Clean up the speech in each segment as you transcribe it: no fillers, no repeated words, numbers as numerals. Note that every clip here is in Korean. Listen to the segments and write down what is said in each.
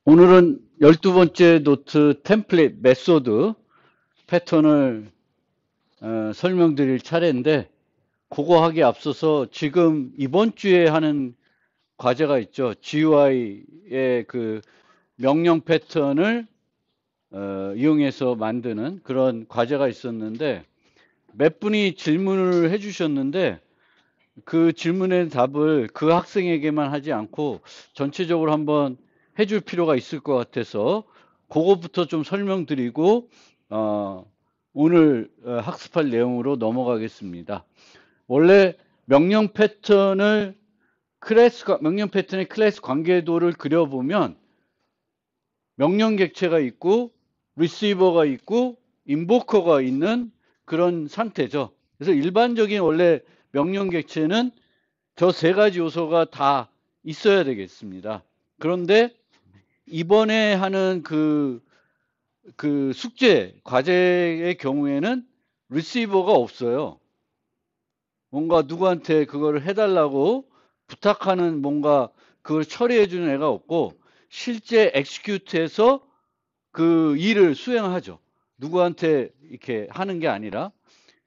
오늘은 12번째 노트 템플릿 메소드 패턴을 설명드릴 차례인데, 그거 하기 앞서서 지금 이번 주에 하는 과제가 있죠. GUI의 그 명령 패턴을 이용해서 만드는 그런 과제가 있었는데, 몇 분이 질문을 해주셨는데 그 질문의 답을 그 학생에게만 하지 않고 전체적으로 한번 해줄 필요가 있을 것 같아서 그것부터 좀 설명드리고 오늘 학습할 내용으로 넘어가겠습니다. 원래 명령 패턴의 클래스 관계도를 그려보면 명령 객체가 있고 리시버가 있고 인보커가 있는 그런 상태죠. 그래서 일반적인 원래 명령 객체는 저 세 가지 요소가 다 있어야 되겠습니다. 그런데 이번에 하는 그 숙제, 과제의 경우에는 리시버가 없어요. 뭔가 누구한테 그거를 해달라고 부탁하는 뭔가 그걸 처리해주는 애가 없고, 실제 엑스큐트해서 그 일을 수행하죠. 누구한테 이렇게 하는 게 아니라.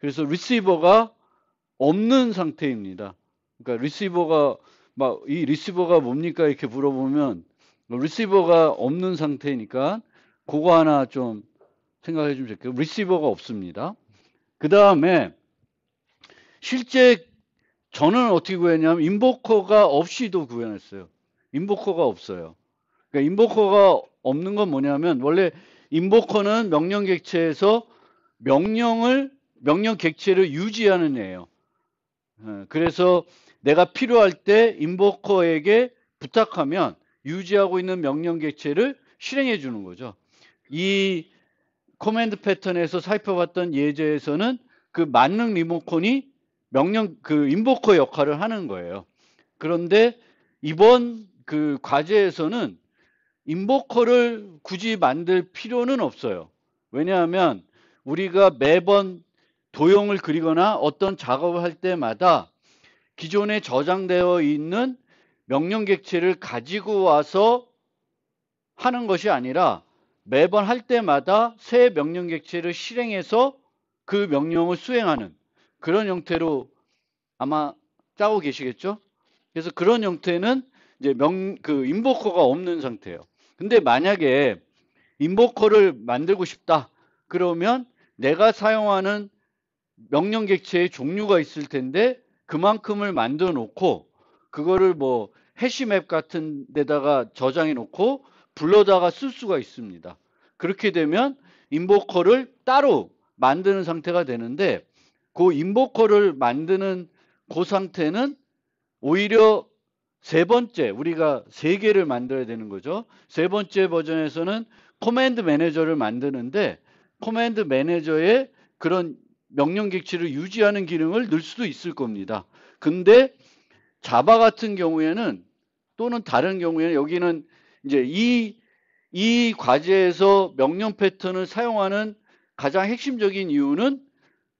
그래서 리시버가 없는 상태입니다. 그러니까 리시버가 막 이 리시버가 뭡니까 이렇게 물어보면 리시버가 없는 상태니까 그거 하나 좀 생각해 주면 좋겠고, 리시버가 없습니다. 그 다음에 실제 저는 어떻게 구했냐면 인보커가 없이도 구현했어요. 인보커가 없어요. 그러니까 인보커가 없는 건 뭐냐면, 원래 인보커는 명령 객체에서 명령 객체를 유지하는 애예요. 그래서 내가 필요할 때 인보커에게 부탁하면 유지하고 있는 명령 객체를 실행해 주는 거죠. 이 코맨드 패턴에서 살펴봤던 예제에서는 그 만능 리모컨이 인보커 역할을 하는 거예요. 그런데 이번 그 과제에서는 인보커를 굳이 만들 필요는 없어요. 왜냐하면 우리가 매번 도형을 그리거나 어떤 작업을 할 때마다 기존에 저장되어 있는 명령 객체를 가지고 와서 하는 것이 아니라 매번 할 때마다 새 명령 객체를 실행해서 그 명령을 수행하는 그런 형태로 아마 짜고 계시겠죠? 그래서 그런 형태는 이제 인보커가 없는 상태예요. 근데 만약에 인보커를 만들고 싶다, 그러면 내가 사용하는 명령 객체의 종류가 있을 텐데 그만큼을 만들어 놓고 그거를 뭐 해시맵 같은 데다가 저장해 놓고 불러다가 쓸 수가 있습니다. 그렇게 되면 인보커를 따로 만드는 상태가 되는데, 그 인보커를 만드는 그 상태는 오히려 세 번째, 우리가 세 개를 만들어야 되는 거죠. 세 번째 버전에서는 코맨드 매니저를 만드는데, 코맨드 매니저에 그런 명령 객체를 유지하는 기능을 넣을 수도 있을 겁니다. 근데 자바 같은 경우에는, 또는 다른 경우에는, 여기는 이제 이 과제에서 명령 패턴을 사용하는 가장 핵심적인 이유는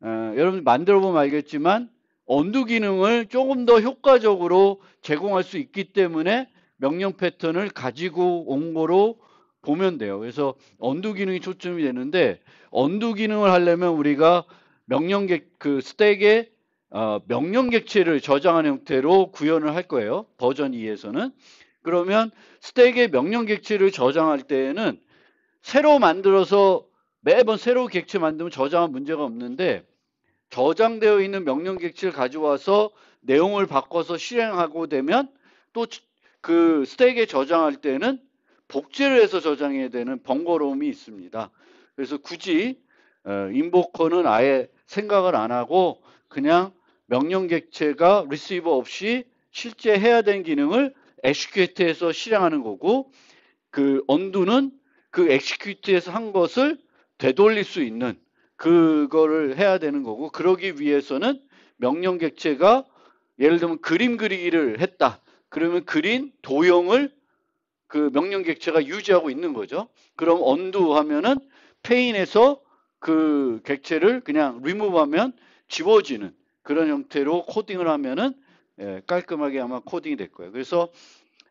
여러분 만들어 보면 알겠지만 언두 기능을 조금 더 효과적으로 제공할 수 있기 때문에 명령 패턴을 가지고 온 거로 보면 돼요. 그래서 언두 기능이 초점이 되는데, 언두 기능을 하려면 우리가 스택에 명령 객체를 저장하는 형태로 구현을 할 거예요. 버전 2에서는. 그러면 스택에 명령 객체를 저장할 때에는 새로 만들어서 매번 새로 객체 만들면 저장은 문제가 없는데, 저장되어 있는 명령 객체를 가져와서 내용을 바꿔서 실행하고 되면 또 그 스택에 저장할 때는 복제를 해서 저장해야 되는 번거로움이 있습니다. 그래서 굳이 인보커는 아예 생각을 안 하고 그냥 명령 객체가 리시버 없이 실제 해야 되는 기능을 엑시큐트해서 실행하는 거고, 그 언두는 그 엑시큐트에서 한 것을 되돌릴 수 있는 그거를 해야 되는 거고, 그러기 위해서는 명령 객체가 예를 들면 그림 그리기를 했다. 그러면 그린 도형을 그 명령 객체가 유지하고 있는 거죠. 그럼 언두 하면은 페인에서 그 객체를 그냥 리무브하면 지워지는 그런 형태로 코딩을 하면은 깔끔하게 아마 코딩이 될 거예요. 그래서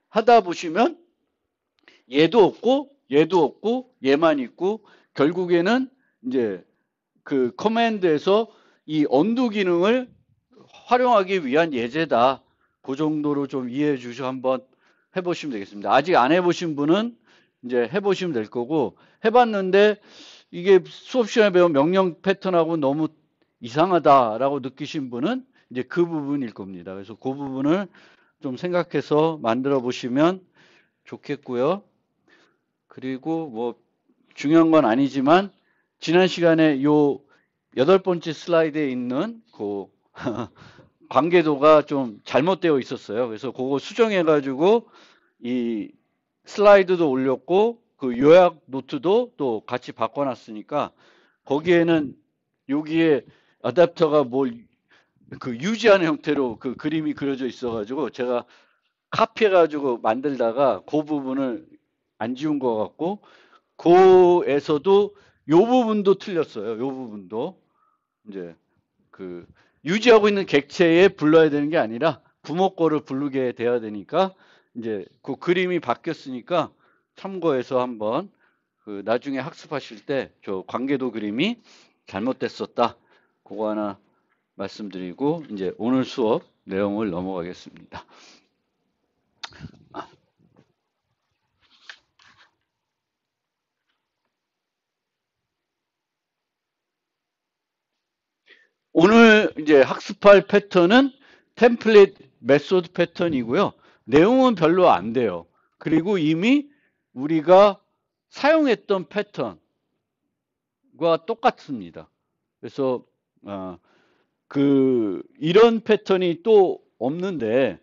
하다 보시면 얘도 없고 얘도 없고 얘만 있고 결국에는 이제 그 커맨드에서 이 언두 기능을 활용하기 위한 예제다. 그 정도로 좀 이해해 주시고 한번 해보시면 되겠습니다. 아직 안 해보신 분은 이제 해보시면 될 거고, 해봤는데 이게 수업 시간에 배운 명령 패턴하고 너무 이상하다라고 느끼신 분은 이제 그 부분일 겁니다. 그래서 그 부분을 좀 생각해서 만들어 보시면 좋겠고요. 그리고 뭐 중요한 건 아니지만 지난 시간에 요 8번째 슬라이드에 있는 그 관계도가 좀 잘못되어 있었어요. 그래서 그거 수정해 가지고 이 슬라이드도 올렸고 그 요약 노트도 또 같이 바꿔놨으니까 거기에는 여기에 어댑터가 뭘 그 유지하는 형태로 그 그림이 그려져 있어가지고 제가 카피해가지고 만들다가 그 부분을 안 지운 것 같고 그에서도 요 부분도 틀렸어요. 요 부분도 이제 그 유지하고 있는 객체에 불러야 되는 게 아니라 부모 거를 부르게 돼야 되니까 이제 그 그림이 바뀌었으니까 참고해서 한번 그 나중에 학습하실 때 저 관계도 그림이 잘못됐었다. 그거 하나 말씀드리고 이제 오늘 수업 내용을 넘어가겠습니다. 오늘 이제 학습할 패턴은 템플릿 메소드 패턴이고요. 내용은 별로 안 돼요. 그리고 이미 우리가 사용했던 패턴과 똑같습니다. 그래서 이런 패턴이 또 없는데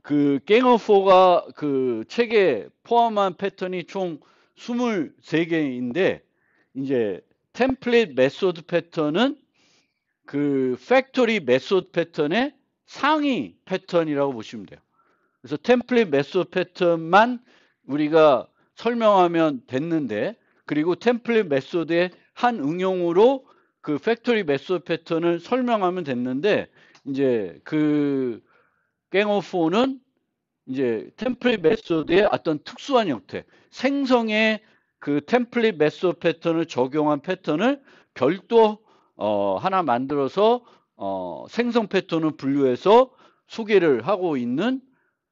그 갱어포가 그 책에 포함한 패턴이 총 23개인데 이제 템플릿 메소드 패턴은 그 팩토리 메소드 패턴의 상위 패턴이라고 보시면 돼요. 그래서 템플릿 메소드 패턴만 우리가 설명하면 됐는데 그리고 템플릿 메소드의 한 응용으로 그 팩토리 메소드 패턴을 설명하면 됐는데 이제 그 갱오포는 이제 템플릿 메소드의 어떤 특수한 형태, 생성의 그 템플릿 메소드 패턴을 적용한 패턴을 별도 하나 만들어서 생성 패턴을 분류해서 소개를 하고 있는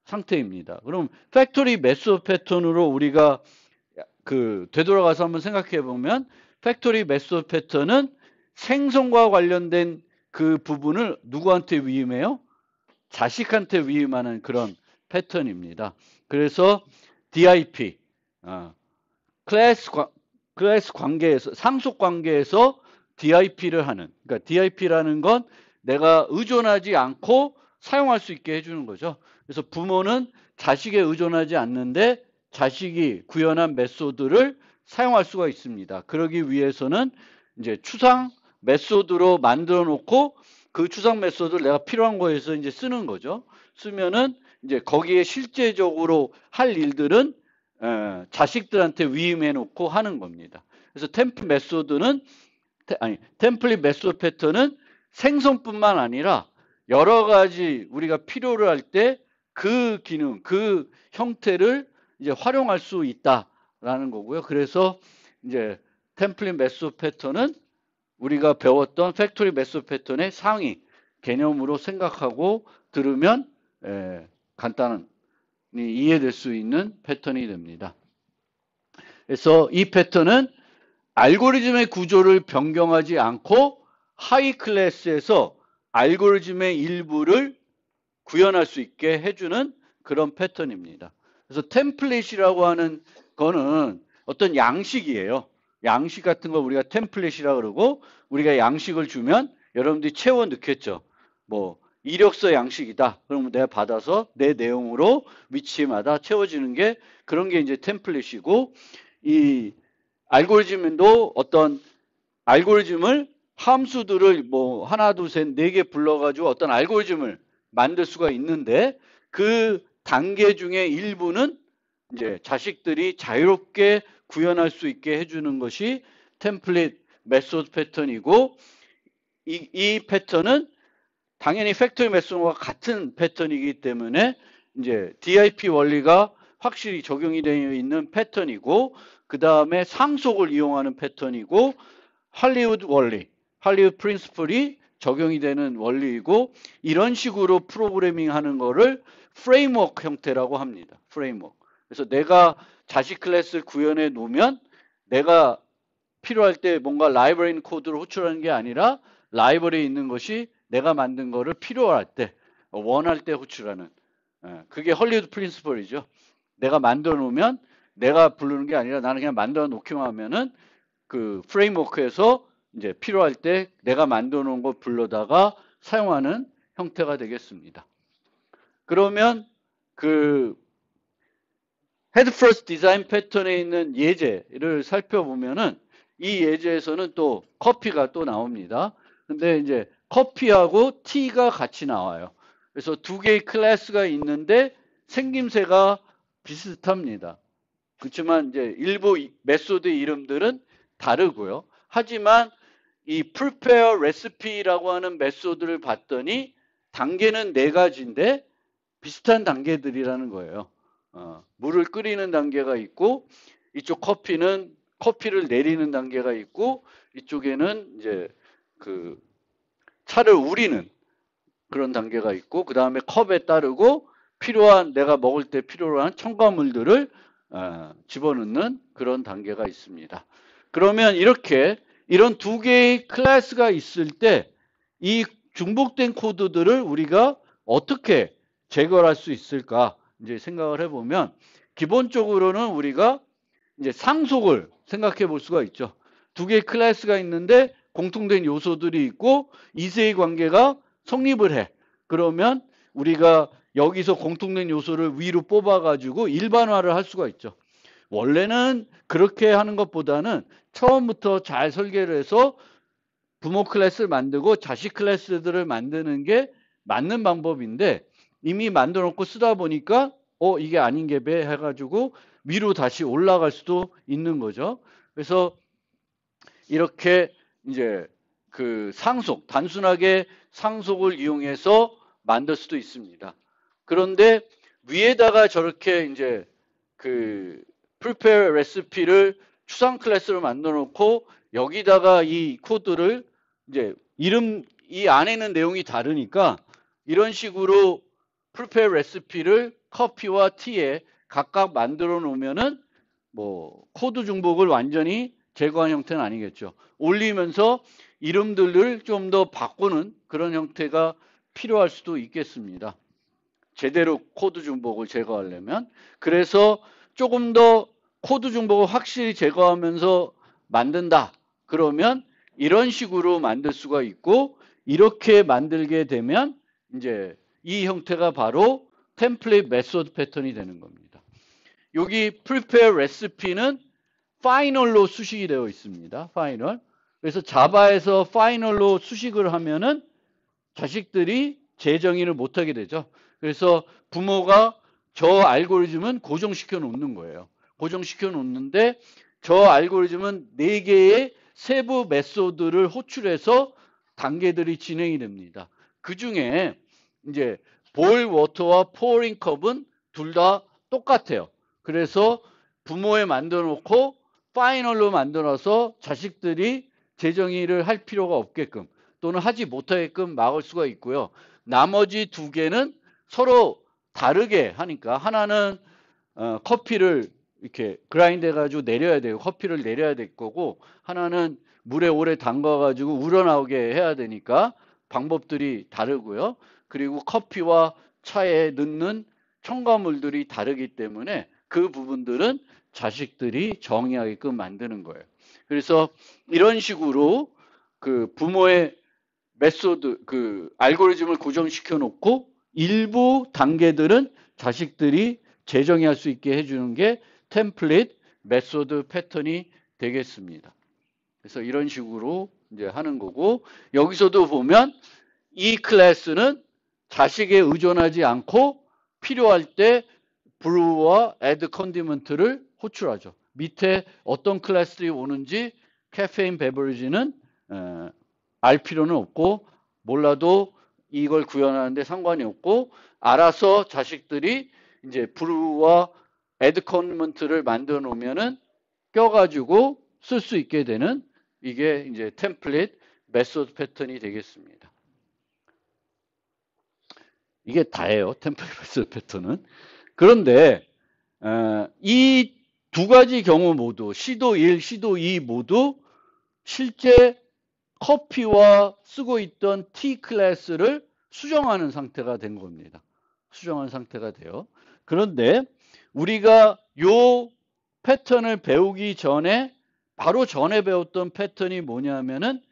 상태입니다. 그럼 팩토리 메소드 패턴으로 우리가 그 되돌아가서 한번 생각해 보면 팩토리 메소드 패턴은 생성과 관련된 그 부분을 누구한테 위임해요? 자식한테 위임하는 그런 패턴입니다. 그래서 DIP, 클래스 관계에서, 상속 관계에서 DIP를 하는, 그러니까 DIP라는 건 내가 의존하지 않고 사용할 수 있게 해주는 거죠. 그래서 부모는 자식에 의존하지 않는데 자식이 구현한 메소드를 사용할 수가 있습니다. 그러기 위해서는 이제 추상 메소드로 만들어 놓고 그 추상 메소드를 내가 필요한 거에서 이제 쓰는 거죠. 쓰면은 이제 거기에 실제적으로 할 일들은 자식들한테 위임해 놓고 하는 겁니다. 그래서 템플릿 메소드 패턴은 생성뿐만 아니라 여러 가지 우리가 필요로 할 때 그 기능, 그 형태를 이제 활용할 수 있다라는 거고요. 그래서 이제 템플릿 메소드 패턴은 우리가 배웠던 팩토리 메소드 패턴의 상위 개념으로 생각하고 들으면 간단히 이해될 수 있는 패턴이 됩니다. 그래서 이 패턴은 알고리즘의 구조를 변경하지 않고 하이 클래스에서 알고리즘의 일부를 구현할 수 있게 해주는 그런 패턴입니다. 그래서 템플릿이라고 하는 거는 어떤 양식이에요. 양식 같은 거 우리가 템플릿이라고 그러고 우리가 양식을 주면 여러분들이 채워 넣겠죠. 뭐 이력서 양식이다. 그러면 내가 받아서 내 내용으로 위치마다 채워지는 게 그런 게 이제 템플릿이고 이 알고리즘도 어떤 알고리즘을 함수들을 뭐 하나 둘 셋 네 개 불러가지고 어떤 알고리즘을 만들 수가 있는데 그 단계 중에 일부는 이제 자식들이 자유롭게 구현할 수 있게 해주는 것이 템플릿 메소드 패턴이고 이 패턴은 당연히 팩토리 메소드와 같은 패턴이기 때문에 이제 DIP 원리가 확실히 적용이 되어 있는 패턴이고, 그 다음에 상속을 이용하는 패턴이고, 할리우드 원리, 할리우드 프린시플이 적용이 되는 원리이고, 이런 식으로 프로그래밍 하는 거를 프레임워크 형태라고 합니다. 프레임워크. 그래서 내가 자식 클래스를 구현해 놓으면 내가 필요할 때 뭔가 라이브러리 코드를 호출하는 게 아니라 라이브러리에 있는 것이 내가 만든 거를 필요할 때, 원할 때 호출하는. 그게 헐리우드 프린시플이죠. 내가 만들어 놓으면 내가 부르는 게 아니라 나는 그냥 만들어 놓기만 하면은 그 프레임워크에서 이제 필요할 때 내가 만들어 놓은 거 불러다가 사용하는 형태가 되겠습니다. 그러면 그 헤드 퍼스트 디자인 패턴에 있는 예제를 살펴보면은 이 예제에서는 또 커피가 또 나옵니다. 근데 이제 커피하고 티가 같이 나와요. 그래서 두 개의 클래스가 있는데 생김새가 비슷합니다. 그렇지만 이제 일부 메소드 이름들은 다르고요. 하지만 이 prepare recipe라고 하는 메소드를 봤더니 단계는 4가지인데 비슷한 단계들이라는 거예요. 물을 끓이는 단계가 있고, 이쪽 커피는 커피를 내리는 단계가 있고, 이쪽에는 이제 그 차를 우리는 그런 단계가 있고, 그 다음에 컵에 따르고 필요한, 내가 먹을 때 필요로 한 첨가물들을 집어넣는 그런 단계가 있습니다. 그러면 이렇게 이런 두 개의 클래스가 있을 때 이 중복된 코드들을 우리가 어떻게 제거할 수 있을까 이제 생각을 해보면, 기본적으로는 우리가 이제 상속을 생각해 볼 수가 있죠. 두 개의 클래스가 있는데 공통된 요소들이 있고 이세의 관계가 성립을 해. 그러면 우리가 여기서 공통된 요소를 위로 뽑아가지고 일반화를 할 수가 있죠. 원래는 그렇게 하는 것보다는 처음부터 잘 설계를 해서 부모 클래스를 만들고 자식 클래스들을 만드는 게 맞는 방법인데, 이미 만들어 놓고 쓰다 보니까 이게 아닌 게 배 해가지고 위로 다시 올라갈 수도 있는 거죠. 그래서 이렇게 이제 그 상속, 단순하게 상속을 이용해서 만들 수도 있습니다. 그런데 위에다가 저렇게 이제 그 prepare recipe를 추상 클래스로 만들어 놓고 여기다가 이 코드를 이제 이름, 이 안에 있는 내용이 다르니까 이런 식으로 prepare recipe를 커피와 티에 각각 만들어 놓으면은 뭐 코드 중복을 완전히 제거한 형태는 아니겠죠. 올리면서 이름들을 좀 더 바꾸는 그런 형태가 필요할 수도 있겠습니다. 제대로 코드 중복을 제거하려면. 그래서 조금 더 코드 중복을 확실히 제거하면서 만든다. 그러면 이런 식으로 만들 수가 있고, 이렇게 만들게 되면 이제 이 형태가 바로 템플릿 메소드 패턴이 되는 겁니다. 여기 prepare recipe는 파이널로 수식이 되어 있습니다. 파이널. 그래서 자바에서 파이널로 수식을 하면은 자식들이 재정의를 못하게 되죠. 그래서 부모가 저 알고리즘은 고정시켜 놓는 거예요. 고정시켜 놓는데 저 알고리즘은 4개의 세부 메소드를 호출해서 단계들이 진행이 됩니다. 그 중에 이제 보일 워터와 포링 컵은 둘 다 똑같아요. 그래서 부모에 만들어 놓고 파이널로 만들어서 자식들이 재정의를 할 필요가 없게끔 또는 하지 못하게끔 막을 수가 있고요. 나머지 2개는 서로 다르게 하니까, 하나는 커피를 이렇게 그라인드 해가지고 내려야 돼요. 커피를 내려야 될 거고, 하나는 물에 오래 담가가지고 우러나오게 해야 되니까 방법들이 다르고요. 그리고 커피와 차에 넣는 첨가물들이 다르기 때문에 그 부분들은 자식들이 정의하게끔 만드는 거예요. 그래서 이런 식으로 그 부모의 메소드, 그 알고리즘을 고정시켜 놓고 일부 단계들은 자식들이 재정의할 수 있게 해주는 게 템플릿 메소드 패턴이 되겠습니다. 그래서 이런 식으로 이제 하는 거고, 여기서도 보면 이 클래스는 자식에 의존하지 않고 필요할 때 브루와 애드 컨디먼트를 호출하죠. 밑에 어떤 클래스들이 오는지 카페인 베버리지는 알 필요는 없고, 몰라도 이걸 구현하는데 상관이 없고, 알아서 자식들이 이제 브루와 add comment를 만들어 놓으면은 껴가지고 쓸 수 있게 되는 이게 이제 템플릿 메소드 패턴이 되겠습니다. 이게 다예요. 템플릿 메소드 패턴은. 그런데 이 두 가지 경우 모두 시도 1, 시도 2 모두 실제 커피와 쓰고 있던 T 클래스를 수정하는 상태가 된 겁니다. 수정한 상태가 돼요. 그런데 우리가 요 패턴을 배우기 전에 바로 전에 배웠던 패턴이 뭐냐면은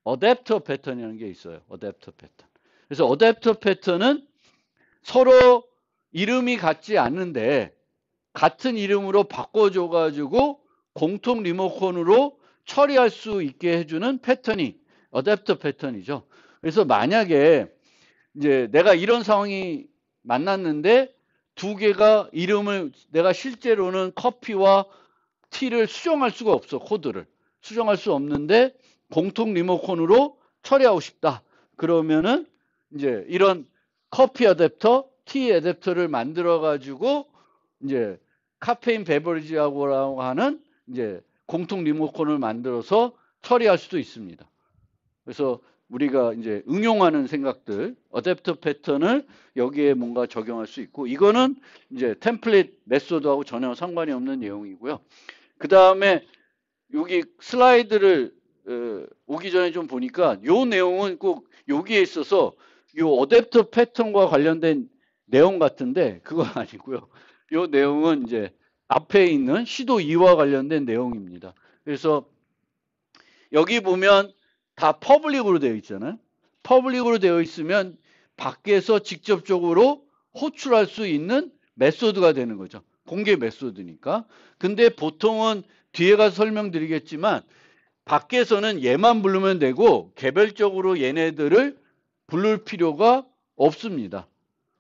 어댑터 패턴이라는 게 있어요. 어댑터 패턴. 그래서 어댑터 패턴은 서로 이름이 같지 않는데 같은 이름으로 바꿔줘가지고 공통 리모컨으로 처리할 수 있게 해주는 패턴이 어댑터 패턴이죠. 그래서 만약에 이제 내가 이런 상황이 만났는데 두 개가 이름을 내가 실제로는 커피와 티를 수정할 수가 없어. 코드를 수정할 수 없는데 공통 리모컨으로 처리하고 싶다. 그러면은 이제 이런 커피 어댑터, 티 어댑터를 만들어 가지고 이제 카페인 베버리지하고 하는 이제 공통 리모컨을 만들어서 처리할 수도 있습니다. 그래서 우리가 이제 응용하는 생각들, 어댑터 패턴을 여기에 뭔가 적용할 수 있고, 이거는 이제 템플릿 메소드하고 전혀 상관이 없는 내용이고요. 그 다음에 여기 슬라이드를 오기 전에 좀 보니까 요 내용은 꼭 여기에 있어서 요 어댑터 패턴과 관련된 내용 같은데 그건 아니고요. 요 내용은 이제 앞에 있는 시도 2와 관련된 내용입니다. 그래서 여기 보면 다 퍼블릭으로 되어 있잖아요. 퍼블릭으로 되어 있으면 밖에서 직접적으로 호출할 수 있는 메소드가 되는 거죠. 공개 메소드니까. 근데 보통은 뒤에 가서 설명드리겠지만 밖에서는 얘만 부르면 되고 개별적으로 얘네들을 부를 필요가 없습니다.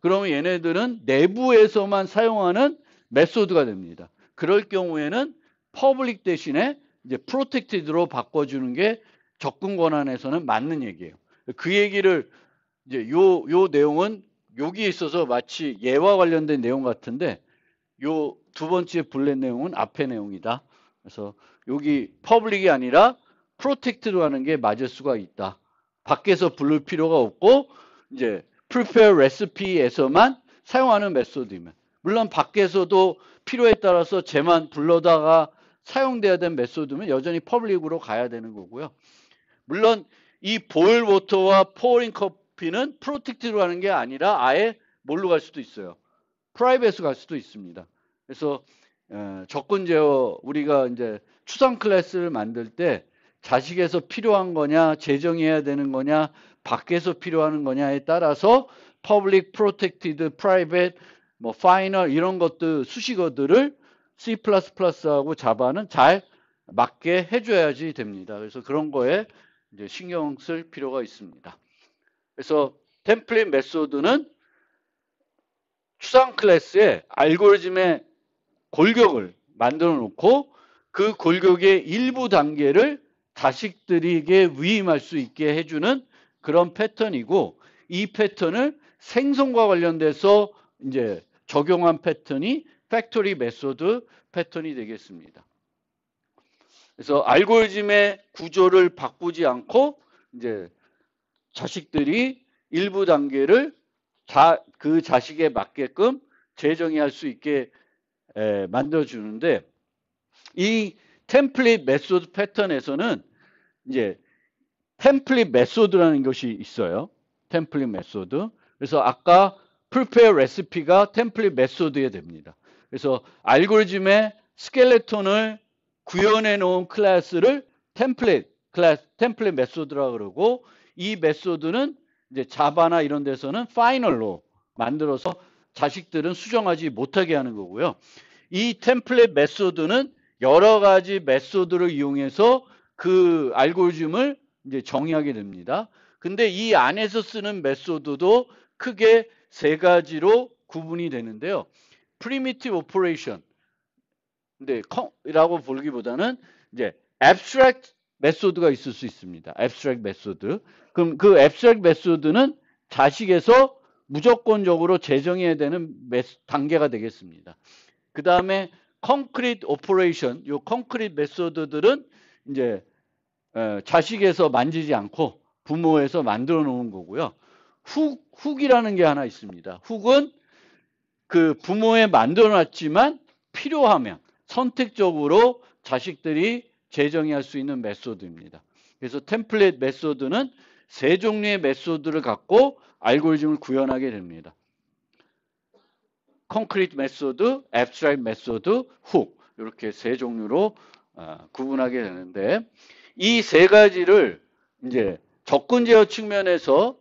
그러면 얘네들은 내부에서만 사용하는 메소드가 됩니다. 그럴 경우에는 퍼블릭 대신에 이제 프로텍티드로 바꿔주는 게 접근 권한에서는 맞는 얘기예요. 그 얘기를 이제 요 내용은 여기에 있어서 마치 얘와 관련된 내용 같은데 요 두 번째 블렛 내용은 앞의 내용이다. 그래서 여기 퍼블릭이 아니라 프로텍트로 하는 게 맞을 수가 있다. 밖에서 부를 필요가 없고 이제 prepare recipe에서만 사용하는 메소드이면 물론 밖에서도 필요에 따라서 쟤만 불러다가 사용돼야 되는 메소드면 여전히 퍼블릭으로 가야 되는 거고요. 물론 이 보일 워터와 pouring 커피는 프로텍트로 하는 게 아니라 아예 뭘로 갈 수도 있어요. 프라이빗으로 갈 수도 있습니다. 그래서 접근 제어 우리가 이제 추상 클래스를 만들 때 자식에서 필요한 거냐 재정해야 되는 거냐 밖에서 필요한 거냐에 따라서 public, protected, private, 뭐 final 이런 것들 수식어들을 C++하고 자바는 잘 맞게 해줘야지 됩니다. 그래서 그런 거에 이제 신경 쓸 필요가 있습니다. 그래서 템플릿 메소드는 추상 클래스에 알고리즘의 골격을 만들어 놓고 그 골격의 일부 단계를 자식들에게 위임할 수 있게 해주는 그런 패턴이고 이 패턴을 생성과 관련돼서 이제 적용한 패턴이 팩토리 메소드 패턴이 되겠습니다. 그래서 알고리즘의 구조를 바꾸지 않고 이제 자식들이 일부 단계를 그 자식에 맞게끔 재정의할 수 있게 만들어주는데 이 템플릿 메소드 패턴에서는 이제 템플릿 메소드라는 것이 있어요. 템플릿 메소드. 그래서 아까 prepare recipe가 템플릿 메소드에 됩니다. 그래서 알고리즘의 스켈레톤을 구현해 놓은 클래스를 템플릿 메소드라고 그러고 이 메소드는 이제 자바나 이런 데서는 파이널로 만들어서 자식들은 수정하지 못하게 하는 거고요. 이 템플릿 메소드는 여러 가지 메소드를 이용해서 그 알고리즘을 이제 정의하게 됩니다. 근데 이 안에서 쓰는 메소드도 크게 세 가지로 구분이 되는데요. primitive operation. 근데 라고 부르기보다는 이제 abstract 메소드가 있을 수 있습니다. abstract 메소드. 그럼 그 abstract 메소드는 자식에서 무조건적으로 재정해야 되는 단계가 되겠습니다. 그 다음에 concrete operation, 요 concrete 메소드들은 이제 자식에서 만지지 않고 부모에서 만들어 놓은 거고요. 훅이라는 게 하나 있습니다. 훅은 그 부모에 만들어 놨지만 필요하면 선택적으로 자식들이 재정의할 수 있는 메소드입니다. 그래서 템플릿 메소드는 세 종류의 메소드를 갖고 알고리즘을 구현하게 됩니다. 콘크리트 메소드, 앱스트랙트 메소드, 훅 이렇게 세 종류로 구분하게 되는데 이 세 가지를 이제 접근 제어 측면에서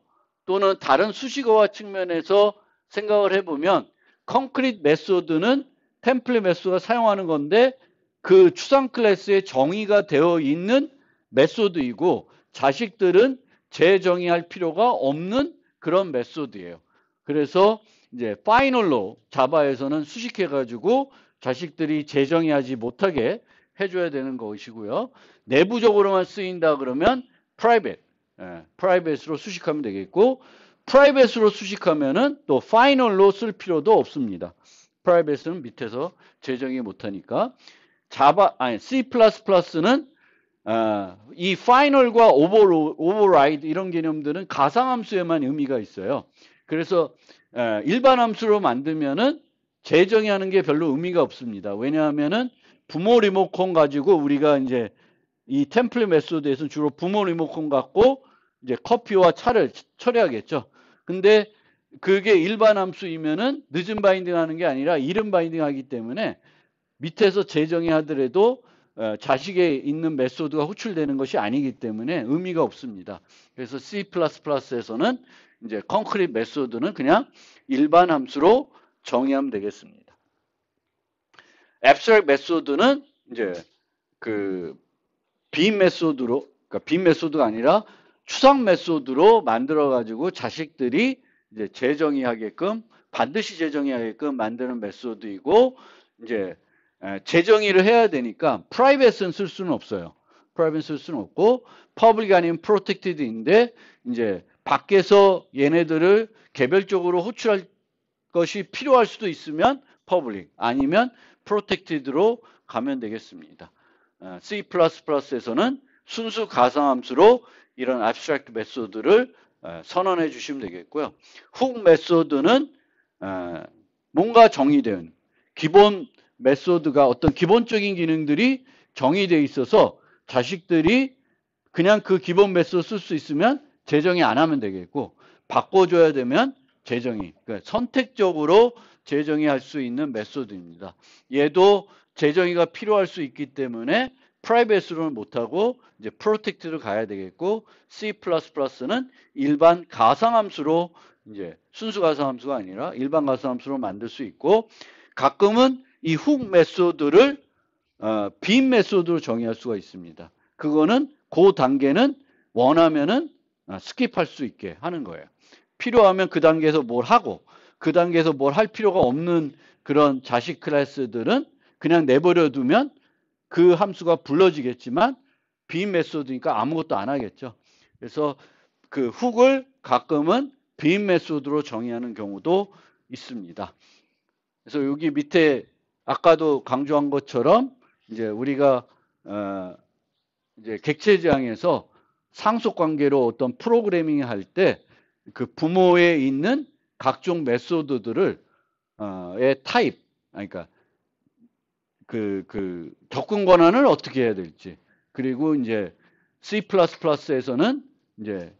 또는 다른 수식어화 측면에서 생각을 해보면 콘크리트 메소드는 템플릿 메소드가 사용하는 건데 그 추상 클래스에 정의가 되어 있는 메소드이고 자식들은 재정의할 필요가 없는 그런 메소드예요. 그래서 이제 파이널로 자바에서는 수식해가지고 자식들이 재정의하지 못하게 해줘야 되는 것이고요. 내부적으로만 쓰인다 그러면 private, private로 수식하면 되겠고 private로 수식하면은 또 final로 쓸 필요도 없습니다. private는 밑에서 재정의 못하니까 C++는 이 final과 override 이런 개념들은 가상함수에만 의미가 있어요. 그래서 일반 함수로 만들면은 재정의하는 게 별로 의미가 없습니다. 왜냐하면은 부모 리모컨 가지고 우리가 이제 이 템플릿 메소드에서는 주로 부모 리모컨 갖고 이제 커피와 차를 처리하겠죠. 근데 그게 일반 함수이면은 늦은 바인딩 하는 게 아니라 이른 바인딩 하기 때문에 밑에서 재정의 하더라도 자식에 있는 메소드가 호출되는 것이 아니기 때문에 의미가 없습니다. 그래서 C++에서는 이제 콘크리트 메소드는 그냥 일반 함수로 정의하면 되겠습니다. 앱스트랙트 메소드는 이제 그 빔 메소드로, 그러니까 빔 메소드가 아니라 추상 메소드로 만들어 가지고 자식들이 이제 재정의하게끔 반드시 재정의하게끔 만드는 메소드이고 이제 재정의를 해야 되니까 프라이빗은 쓸 수는 없어요. 프라이빗 쓸 수는 없고 퍼블릭 아니면 프로텍티드인데 이제 밖에서 얘네들을 개별적으로 호출할 것이 필요할 수도 있으면 퍼블릭 아니면 프로텍티드로 가면 되겠습니다. C++에서는 순수 가상함수로 이런 abstract 메소드를 선언해 주시면 되겠고요. 훅 메소드는 뭔가 정의된 기본 메소드가 어떤 기본적인 기능들이 정의되어 있어서 자식들이 그냥 그 기본 메소드 쓸 수 있으면 재정의 안 하면 되겠고 바꿔줘야 되면 재정의, 그러니까 선택적으로 재정의할 수 있는 메소드입니다. 얘도 재정의가 필요할 수 있기 때문에 프라이빗으로는 못하고 이제 프로텍트로 가야 되겠고 C++는 일반 가상함수로 이제 순수 가상함수가 아니라 일반 가상함수로 만들 수 있고 가끔은 이 훅 메소드를 빔 메소드로 정의할 수가 있습니다. 그거는 그 단계는 원하면은 스킵할 수 있게 하는 거예요. 필요하면 그 단계에서 뭘 하고 그 단계에서 뭘 할 필요가 없는 그런 자식 클래스들은 그냥 내버려 두면 그 함수가 불러지겠지만 빔 메소드니까 아무것도 안 하겠죠. 그래서 그 훅을 가끔은 빔 메소드로 정의하는 경우도 있습니다. 그래서 여기 밑에 아까도 강조한 것처럼 이제 우리가 이제 객체지향에서 상속 관계로 어떤 프로그래밍 할 때 그 부모에 있는 각종 메소드들을 의 타입, 그러니까 그 접근 권한을 어떻게 해야 될지 그리고 이제 C++에서는 이제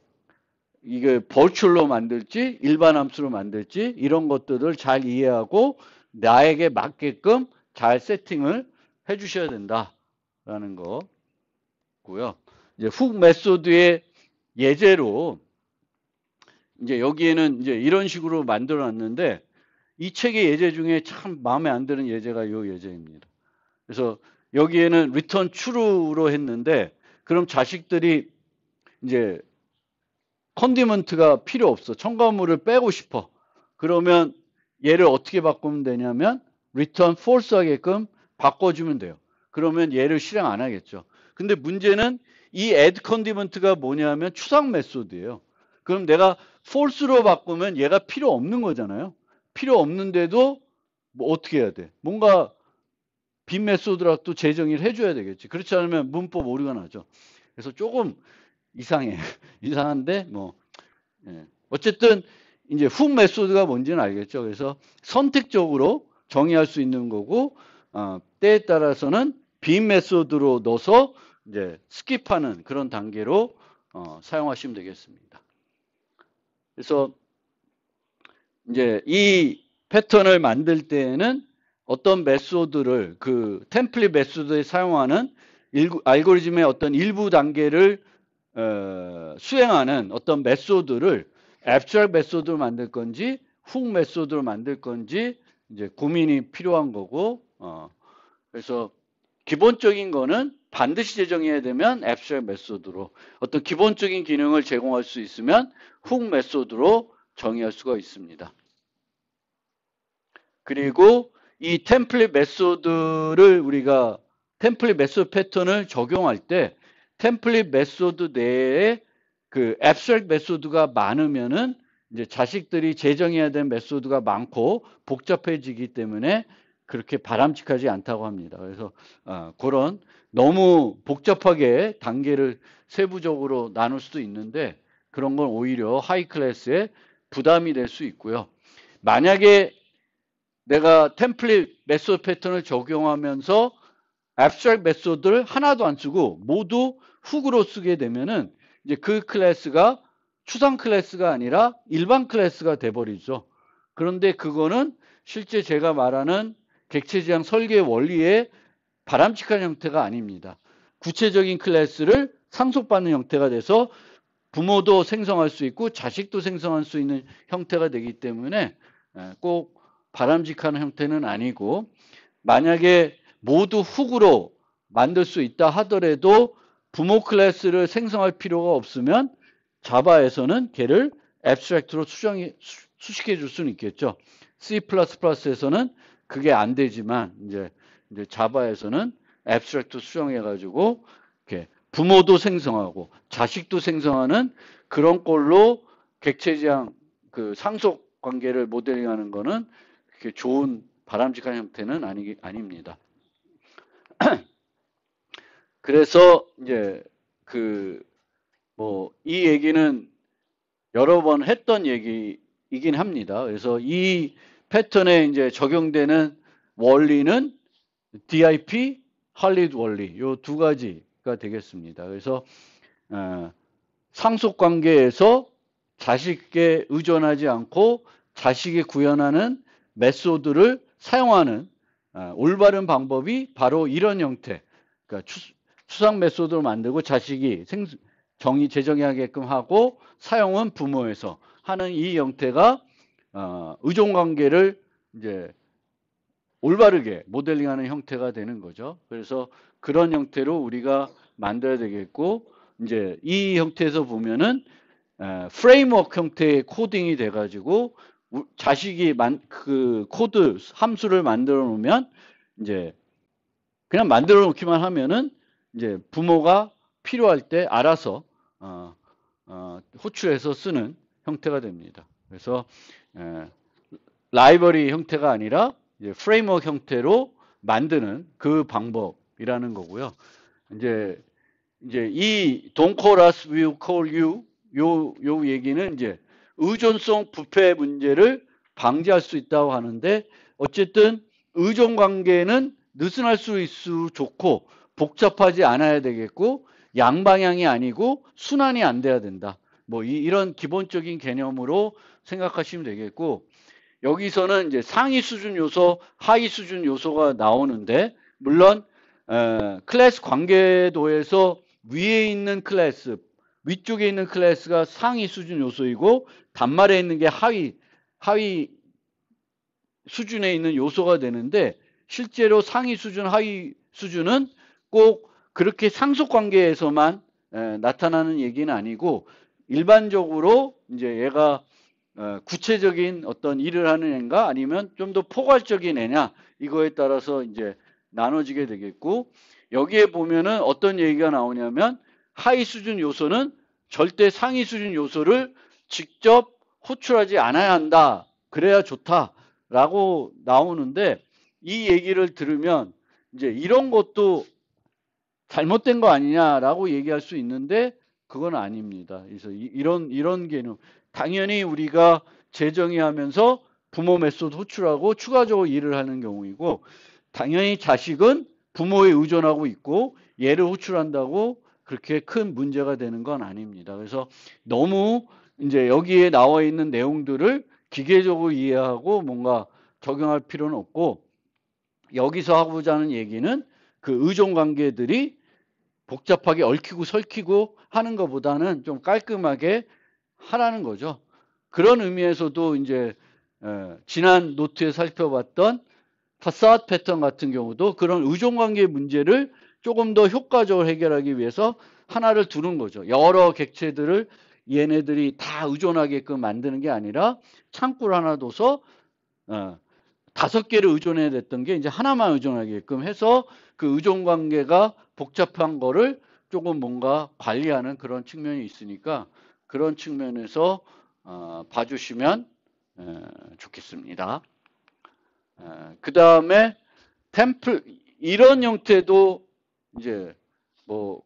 이게 버추얼로 만들지 일반 함수로 만들지 이런 것들을 잘 이해하고 나에게 맞게끔 잘 세팅을 해 주셔야 된다라는 거고요. 이제 훅 메소드의 예제로 이제 여기에는 이제 이런 식으로 만들어 놨는데 이 책의 예제 중에 참 마음에 안 드는 예제가 이 예제입니다. 그래서 여기에는 return true로 했는데 그럼 자식들이 이제 컨디먼트가 필요 없어. 첨가물을 빼고 싶어. 그러면 얘를 어떻게 바꾸면 되냐면 return false 하게끔 바꿔주면 돼요. 그러면 얘를 실행 안 하겠죠. 근데 문제는 이 add condiment가 뭐냐면 추상 메소드예요. 그럼 내가 false로 바꾸면 얘가 필요 없는 거잖아요. 필요 없는데도 뭐 어떻게 해야 돼? 뭔가 빈 메소드라고 또 재정의를 해줘야 되겠지. 그렇지 않으면 문법 오류가 나죠. 그래서 조금 이상해. 이상한데 뭐 예. 어쨌든 이제 훅 메소드가 뭔지는 알겠죠. 그래서 선택적으로 정의할 수 있는 거고 때에 따라서는 빈 메소드로 넣어서 이제 스킵하는 그런 단계로 사용하시면 되겠습니다. 그래서 이제 이 패턴을 만들 때에는 어떤 메소드를 그 템플릿 메소드에 사용하는 알고리즘의 어떤 일부 단계를 수행하는 어떤 메소드를 앱스트랙트 메소드로 만들 건지 훅 메소드로 만들 건지 이제 고민이 필요한 거고 그래서 기본적인 거는 반드시 제정해야 되면 앱스트랙트 메소드로 어떤 기본적인 기능을 제공할 수 있으면 훅 메소드로 정의할 수가 있습니다. 그리고 이 템플릿 메소드를 우리가 템플릿 메소드 패턴을 적용할 때 템플릿 메소드 내에 그 앱스트랙트 메소드가 많으면은 이제 자식들이 제정해야 되는 메소드가 많고 복잡해지기 때문에 그렇게 바람직하지 않다고 합니다. 그래서 그런 너무 복잡하게 단계를 세부적으로 나눌 수도 있는데 그런 건 오히려 하이 클래스에 부담이 될 수 있고요. 만약에 내가 템플릿 메소드 패턴을 적용하면서 앱스트랙트 메소드를 하나도 안 쓰고 모두 훅으로 쓰게 되면은 이제 그 클래스가 추상 클래스가 아니라 일반 클래스가 돼버리죠. 그런데 그거는 실제 제가 말하는 객체지향 설계 원리의 바람직한 형태가 아닙니다. 구체적인 클래스를 상속받는 형태가 돼서 부모도 생성할 수 있고 자식도 생성할 수 있는 형태가 되기 때문에 꼭 바람직한 형태는 아니고 만약에 모두 훅으로 만들 수 있다 하더라도 부모 클래스를 생성할 필요가 없으면 자바에서는 걔를 앱스트랙트로 수식해 줄 수는 있겠죠. C++에서는 그게 안 되지만 이제 자바에서는 앱스트랙트 수정해 가지고 이렇게 부모도 생성하고 자식도 생성하는 그런 꼴로 객체지향 그 상속 관계를 모델링하는 거는 그렇게 좋은 바람직한 형태는 아닙니다. 그래서 이제 이 얘기는 여러 번 했던 얘기이긴 합니다. 그래서 이 패턴에 이제 적용되는 원리는 DIP, 할리우드 원리 요 두 가지가 되겠습니다. 그래서 상속 관계에서 자식에 의존하지 않고 자식이 구현하는 메소드를 사용하는 올바른 방법이 바로 이런 형태, 그러니까 추상 메소드를 만들고 자식이 재정의하게끔 하고 사용은 부모에서 하는 이 형태가 의존 관계를 이제 올바르게 모델링하는 형태가 되는 거죠. 그래서 그런 형태로 우리가 만들어야 되겠고 이제 이 형태에서 보면은 프레임워크 형태의 코딩이 돼가지고 자식이 그 코드 함수를 만들어 놓으면 이제 그냥 만들어 놓기만 하면은 이제 부모가 필요할 때 알아서 호출해서 쓰는 형태가 됩니다. 그래서 라이브러리 형태가 아니라 이제 프레임워크 형태로 만드는 그 방법이라는 거고요. 이제 이 Don't call us, we'll call you 요 얘기는 이제 의존성 부패 문제를 방지할 수 있다고 하는데 어쨌든 의존 관계는 느슨할 수 있을수록 좋고 복잡하지 않아야 되겠고 양방향이 아니고 순환이 안 돼야 된다. 뭐 이런 기본적인 개념으로 생각하시면 되겠고 여기서는 이제 상위 수준 요소, 하위 수준 요소가 나오는데 물론 클래스 관계도에서 위에 있는 클래스, 위쪽에 있는 클래스가 상위 수준 요소이고 단말에 있는 게 하위 수준에 있는 요소가 되는데 실제로 상위 수준, 하위 수준은 꼭 그렇게 상속 관계에서만 나타나는 얘기는 아니고 일반적으로 이제 얘가 구체적인 어떤 일을 하는 애인가 아니면 좀 더 포괄적인 애냐 이거에 따라서 이제 나눠지게 되겠고 여기에 보면은 어떤 얘기가 나오냐면 하위 수준 요소는 절대 상위 수준 요소를 직접 호출하지 않아야 한다. 그래야 좋다. 라고 나오는데 이 얘기를 들으면 이제 이런 것도 잘못된 거 아니냐라고 얘기할 수 있는데 그건 아닙니다. 그래서 이런 개념. 당연히 우리가 재정의하면서 부모 메소드 호출하고 추가적으로 일을 하는 경우이고 당연히 자식은 부모에 의존하고 있고 얘를 호출한다고 그렇게 큰 문제가 되는 건 아닙니다. 그래서 너무 이제 여기에 나와 있는 내용들을 기계적으로 이해하고 뭔가 적용할 필요는 없고 여기서 하고자 하는 얘기는 그 의존 관계들이 복잡하게 얽히고 설키고 하는 것보다는 좀 깔끔하게 하라는 거죠. 그런 의미에서도 이제 지난 노트에 살펴봤던 파사드 패턴 같은 경우도 그런 의존관계 문제를 조금 더 효과적으로 해결하기 위해서 하나를 두는 거죠. 여러 객체들을 얘네들이 다 의존하게끔 만드는 게 아니라 창구를 하나 둬서 5개를 의존해야 됐던 게 이제 하나만 의존하게끔 해서 그 의존 관계가 복잡한 거를 조금 뭔가 관리하는 그런 측면이 있으니까 그런 측면에서 봐주시면 좋겠습니다. 그 다음에 템플 이런 형태도 이제 뭐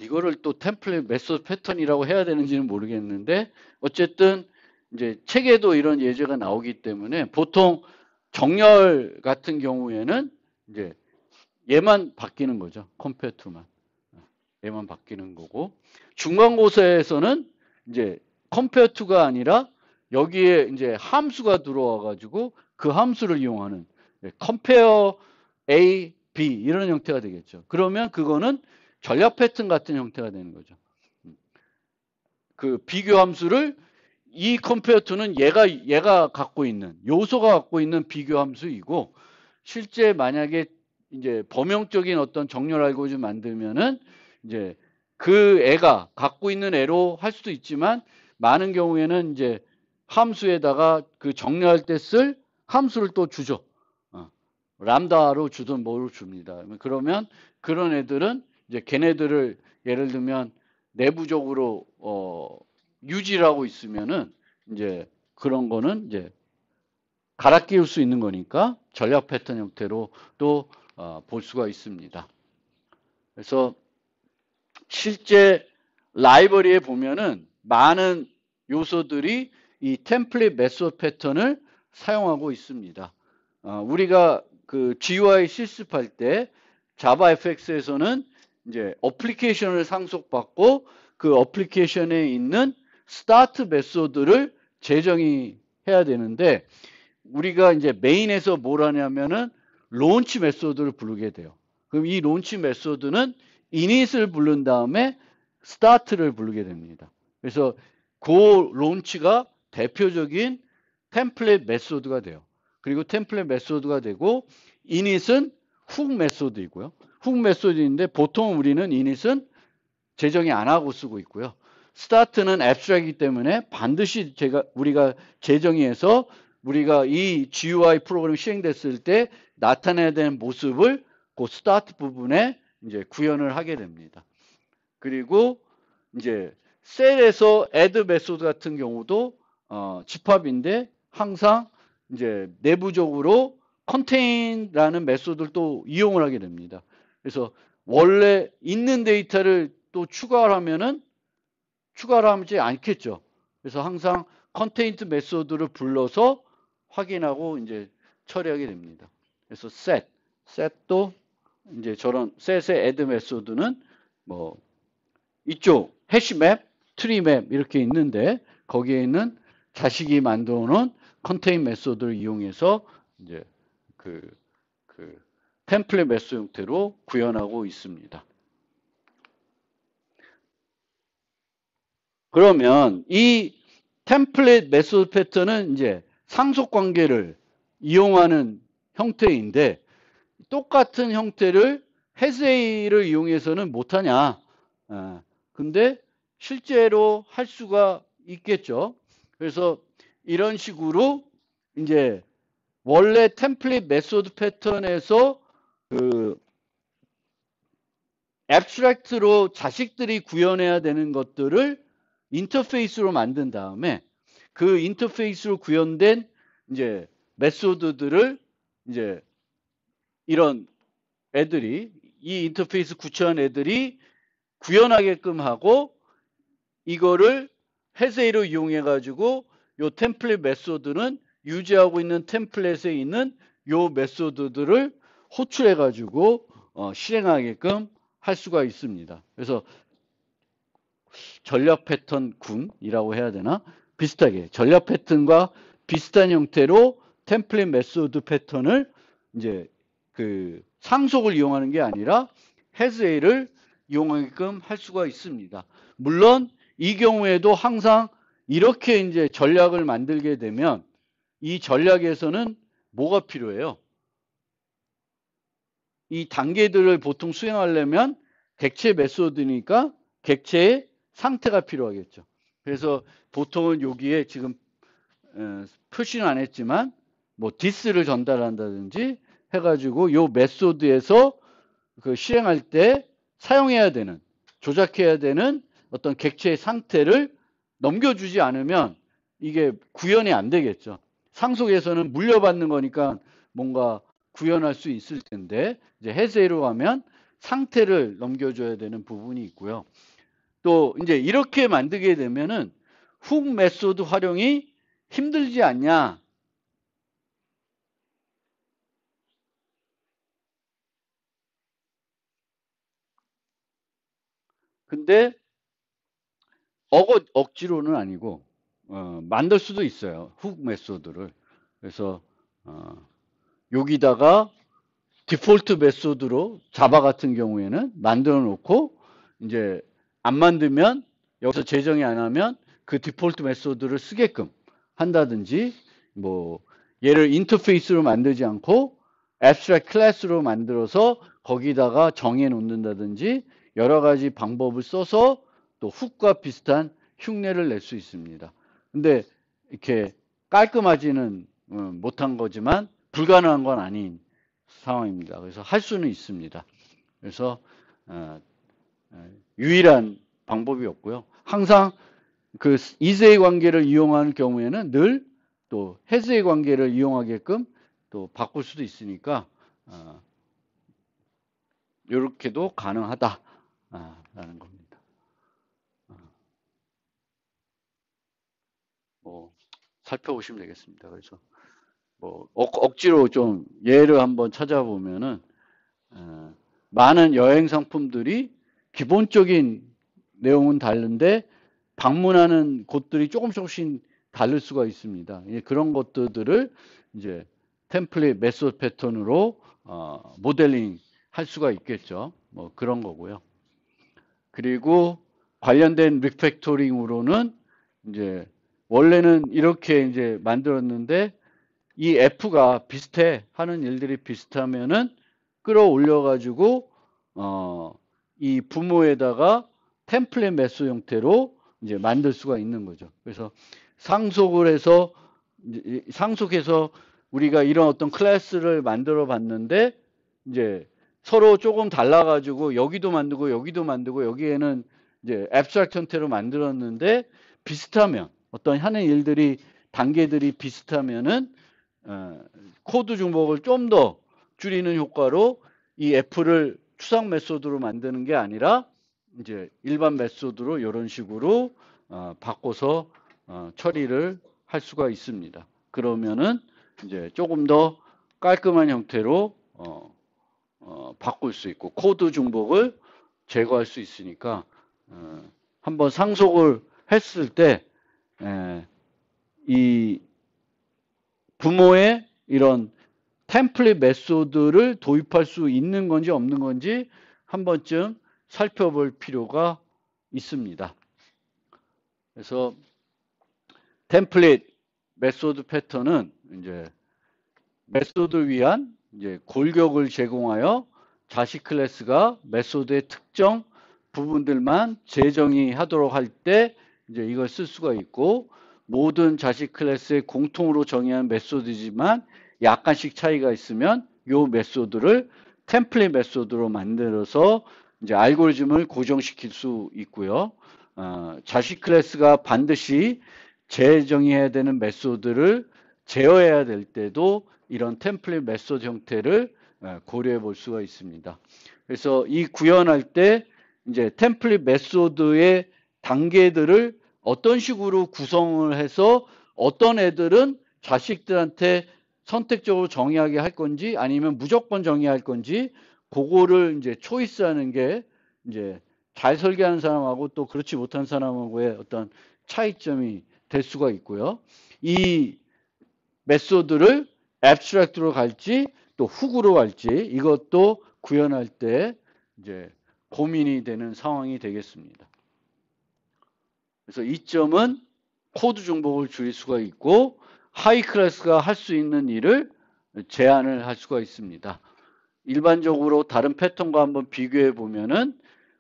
이거를 또 템플릿 메소드 패턴이라고 해야 되는지는 모르겠는데 어쨌든 이제 책에도 이런 예제가 나오기 때문에 보통 정렬 같은 경우에는 이제 얘만 바뀌는 거죠. 컴페어투만. 얘만 바뀌는 거고 중간고사에서는 이제 컴페어투가 아니라 여기에 이제 함수가 들어와 가지고 그 함수를 이용하는 컴페어 A, B 이런 형태가 되겠죠. 그러면 그거는 전략 패턴 같은 형태가 되는 거죠. 그 비교 함수를 이 컴페어투는 얘가 갖고 있는 요소가 갖고 있는 비교 함수이고 실제 만약에 이제 범용적인 어떤 정렬 알고리즘 만들면은 이제 그 애가 갖고 있는 애로 할 수도 있지만 많은 경우에는 이제 함수에다가 그 정렬할 때 쓸 함수를 또 주죠. 람다로 주든 뭐로 줍니다. 그러면 그런 애들은 이제 걔네들을 예를 들면 내부적으로 유지를 하고 있으면은 이제 그런 거는 이제 갈아 끼울 수 있는 거니까 전략 패턴 형태로 또 볼 수가 있습니다. 그래서 실제 라이브러리에 보면은 많은 요소들이 이 템플릿 메소드 패턴을 사용하고 있습니다. 우리가 그 GUI 실습할 때 자바 FX에서는 이제 어플리케이션을 상속받고 그 어플리케이션에 있는 스타트 메소드를 재정의해야 되는데 우리가 이제 메인에서 뭘 하냐면은 론치 메소드를 부르게 돼요. 그럼 이 론치 메소드는 init을 부른 다음에 start를 부르게 됩니다. 그래서 그 론치가 대표적인 템플릿 메소드가 돼요. 그리고 템플릿 메소드가 되고 init은 훅 메소드이고요. 훅 메소드인데 보통 우리는 init은 재정의 안 하고 쓰고 있고요. start는 abstract이기 때문에 반드시 우리가 재정의해서 우리가 이 GUI 프로그램이 실행됐을 때 나타내야 되는 모습을 그 스타트 부분에 이제 구현을 하게 됩니다. 그리고 이제 셀에서 add 메소드 같은 경우도 집합인데 항상 이제 내부적으로 contain라는 메소드를 또 이용을 하게 됩니다. 그래서 원래 있는 데이터를 또 추가를 하면은 추가를 하지 않겠죠. 그래서 항상 contained 메소드를 불러서 확인하고 이제 처리하게 됩니다. 그래서 set도 이제 저런 set의 add 메소드는 뭐 이쪽 해시맵, 트리맵 이렇게 있는데 거기에 있는 자식이 만들어 놓은 contain 메소드를 이용해서 이제 그 템플릿 메소드 형태로 구현하고 있습니다. 그러면 이 템플릿 메소드 패턴은 이제 상속 관계를 이용하는 형태인데 똑같은 형태를 헤세이를 이용해서는 못하냐. 근데 실제로 할 수가 있겠죠. 그래서 이런 식으로 이제 원래 템플릿 메소드 패턴에서 그 앱스트랙트로 자식들이 구현해야 되는 것들을 인터페이스로 만든 다음에 그 인터페이스로 구현된 이제 메소드들을 이제 이런 애들이 이 인터페이스 구체한 애들이 구현하게끔 하고 이거를 해세이로 이용해 가지고 요 템플릿 메소드는 유지하고 있는 템플릿에 있는 요 메소드들을 호출해 가지고 실행하게끔 할 수가 있습니다. 그래서 전략 패턴 군이라고 해야 되나? 비슷하게 전략 패턴과 비슷한 형태로 템플릿 메소드 패턴을 이제 그 상속을 이용하는 게 아니라 해세이를 이용하게끔 할 수가 있습니다. 물론 이 경우에도 항상 이렇게 이제 전략을 만들게 되면 이 전략에서는 뭐가 필요해요? 이 단계들을 보통 수행하려면 객체 메소드니까 객체의 상태가 필요하겠죠. 그래서 보통은 여기에 지금 표시는 안 했지만 뭐 디스를 전달한다든지 해가지고 요 메소드에서 그 실행할 때 사용해야 되는 조작해야 되는 어떤 객체의 상태를 넘겨주지 않으면 이게 구현이 안 되겠죠. 상속에서는 물려받는 거니까 뭔가 구현할 수 있을 텐데 이제 해세이로 가면 상태를 넘겨줘야 되는 부분이 있고요. 또 이제 이렇게 만들게 되면은 훅 메소드 활용이 힘들지 않냐? 근데 억지로는 아니고 만들 수도 있어요. 훅 메소드를. 그래서 여기다가 디폴트 메소드로 자바 같은 경우에는 만들어 놓고 이제 안 만들면 여기서 재정이 안 하면 그 디폴트 메소드를 쓰게끔 한다든지 뭐 얘를 인터페이스로 만들지 않고 abstract 클래스로 만들어서 거기다가 정해 놓는다든지 여러 가지 방법을 써서 또 훅과 비슷한 흉내를 낼 수 있습니다. 근데 이렇게 깔끔하지는 못한 거지만 불가능한 건 아닌 상황입니다. 그래서 할 수는 있습니다. 그래서 유일한 방법이 없고요. 항상 그 이세의 관계를 이용하는 경우에는 늘 또 해세의 관계를 이용하게끔 또 바꿀 수도 있으니까 이렇게도 가능하다라는 겁니다. 뭐 살펴보시면 되겠습니다. 그래서 뭐 억지로 좀 예를 한번 찾아보면은 많은 여행 상품들이 기본적인 내용은 다른데 방문하는 곳들이 조금씩 다를 수가 있습니다. 그런 것들을 이제 템플릿 메소드 패턴으로 모델링 할 수가 있겠죠. 뭐 그런 거고요. 그리고 관련된 리팩토링으로는 이제 원래는 이렇게 이제 만들었는데 이 F가 비슷해 하는 일들이 비슷하면은 끌어올려 가지고 이 부모에다가 템플릿 메소드 형태로 이제 만들 수가 있는 거죠. 그래서 상속해서 우리가 이런 어떤 클래스를 만들어 봤는데 이제 서로 조금 달라 가지고 여기도 만들고 여기에는 이제 앱스트랙트 형태로 만들었는데 비슷하면 어떤 하는 일들이 단계들이 비슷하면은 코드 중복을 좀 더 줄이는 효과로 이 F를 추상 메소드로 만드는 게 아니라 이제 일반 메소드로 이런 식으로 바꿔서 처리를 할 수가 있습니다. 그러면은 이제 조금 더 깔끔한 형태로 바꿀 수 있고 코드 중복을 제거할 수 있으니까 한번 상속을 했을 때 이 부모의 이런 템플릿 메소드를 도입할 수 있는 건지 없는 건지 한 번쯤 살펴볼 필요가 있습니다. 그래서 템플릿 메소드 패턴은 이제 메소드를 위한 이제 골격을 제공하여 자식 클래스가 메소드의 특정 부분들만 재정의하도록 할 때 이제 이걸 쓸 수가 있고 모든 자식 클래스의 공통으로 정의한 메소드지만 약간씩 차이가 있으면 이 메소드를 템플릿 메소드로 만들어서 이제 알고리즘을 고정시킬 수 있고요. 자식 클래스가 반드시 재정의해야 되는 메소드를 제어해야 될 때도 이런 템플릿 메소드 형태를 고려해 볼 수가 있습니다. 그래서 이 구현할 때 이제 템플릿 메소드의 단계들을 어떤 식으로 구성을 해서 어떤 애들은 자식들한테 선택적으로 정의하게 할 건지 아니면 무조건 정의할 건지 그거를 이제 초이스하는 게 이제 잘 설계하는 사람하고 또 그렇지 못한 사람하고의 어떤 차이점이 될 수가 있고요. 이 메소드를 앱스트랙트로 갈지 또 훅으로 갈지 이것도 구현할 때 이제 고민이 되는 상황이 되겠습니다. 그래서 이 점은 코드 중복을 줄일 수가 있고 하이 클래스가 할 수 있는 일을 제한을 할 수가 있습니다. 일반적으로 다른 패턴과 한번 비교해 보면은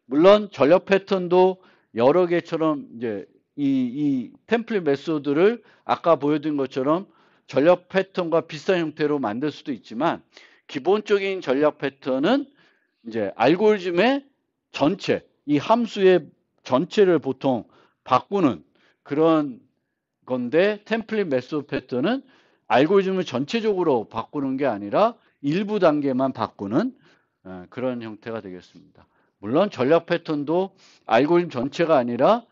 물론 전력 패턴도 여러 개처럼 이제 이 템플릿 메소드를 아까 보여드린 것처럼 전력 패턴과 비슷한 형태로 만들 수도 있지만 기본적인 전력 패턴은 이제 알고리즘의 전체, 이 함수의 전체를 보통 바꾸는 그런 건데 템플릿 메소드 패턴은 알고리즘을 전체적으로 바꾸는 게 아니라 일부 단계만 바꾸는 그런 형태가 되겠습니다. 물론 전략 패턴도 알고리즘 전체가 아니라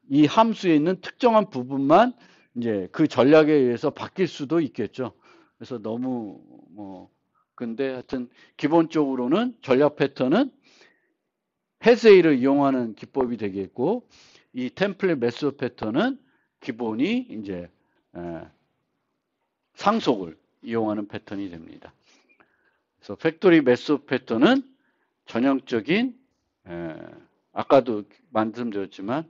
이 함수에 있는 특정한 부분만 이제 그 전략에 의해서 바뀔 수도 있겠죠. 그래서 너무 근데 하여튼 기본적으로는 전략 패턴은 헤세이를 이용하는 기법이 되겠고 이 템플릿 메소드 패턴은 기본이 이제 상속을 이용하는 패턴이 됩니다. 그래서 팩토리 메소드 패턴은 전형적인 아까도 말씀드렸지만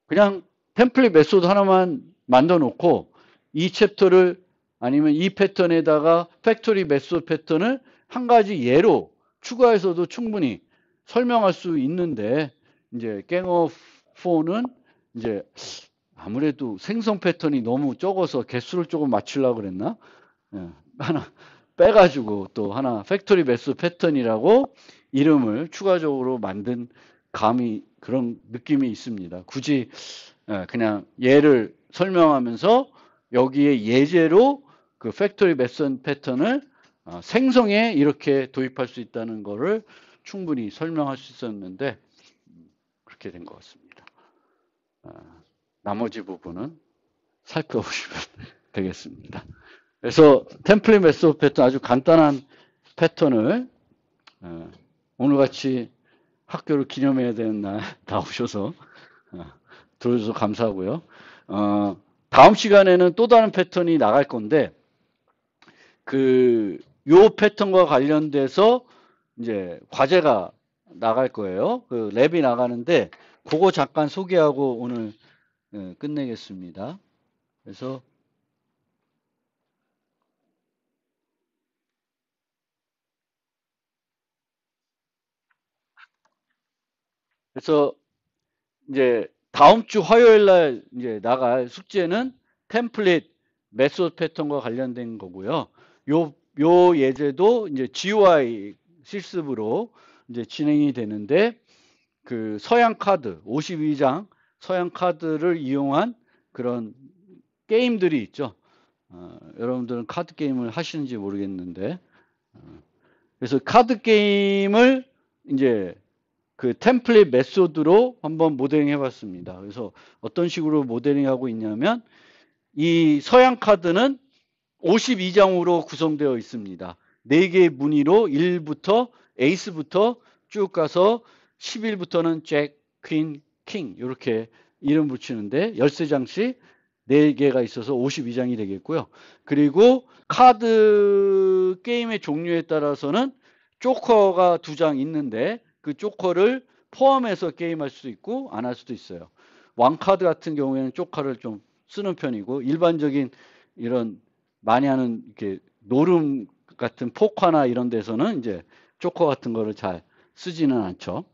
그냥 템플릿 메소드 하나만 만들어 놓고 이 챕터를 아니면 이 패턴에다가 팩토리 메소드 패턴을 한 가지 예로 추가해서도 충분히 설명할 수 있는데 이제 갱어 4는 이제 아무래도 생성 패턴이 너무 적어서 개수를 조금 맞추려고 그랬나? 하나 빼가지고 또 하나 팩토리 메소드 패턴이라고 이름을 추가적으로 만든 감이 그런 느낌이 있습니다. 굳이 그냥 예를 설명하면서 여기에 예제로 그 팩토리 메소드 패턴을 생성에 이렇게 도입할 수 있다는 거를 충분히 설명할 수 있었는데 그렇게 된 것 같습니다. 나머지 부분은 살펴보시면 되겠습니다. 그래서 템플릿 메소드 패턴 아주 간단한 패턴을 오늘같이 학교를 기념해야 되는 날 다 오셔서 들어줘서 감사하고요. 다음 시간에는 또 다른 패턴이 나갈 건데 요 패턴과 관련돼서 이제 과제가 나갈 거예요. 그 랩이 나가는데 그거 잠깐 소개하고 오늘 끝내겠습니다. 그래서 이제 다음 주 화요일 날 이제 나갈 숙제는 템플릿 메소드 패턴과 관련된 거고요. 요 예제도 이제 GUI 실습으로 이제 진행이 되는데 그 서양 카드 52장 서양 카드를 이용한 그런 게임들이 있죠. 여러분들은 카드 게임을 하시는지 모르겠는데 그래서 카드 게임을 이제 그 템플릿 메소드로 한번 모델링 해봤습니다. 그래서 어떤 식으로 모델링하고 있냐면 이 서양 카드는 52장으로 구성되어 있습니다. 4개의 무늬로 1부터 에이스부터 쭉 가서 11부터는 잭, 퀸, 킹 이렇게 이름 붙이는데 13장씩 4개가 있어서 52장이 되겠고요. 그리고 카드 게임의 종류에 따라서는 조커가 2장 있는데 그 조커를 포함해서 게임할 수도 있고 안 할 수도 있어요. 왕카드 같은 경우에는 조커를 좀 쓰는 편이고 일반적인 이런 많이 하는 이렇게 노름 같은 포커나 이런 데서는 이제 조커 같은 거를 잘 쓰지는 않죠.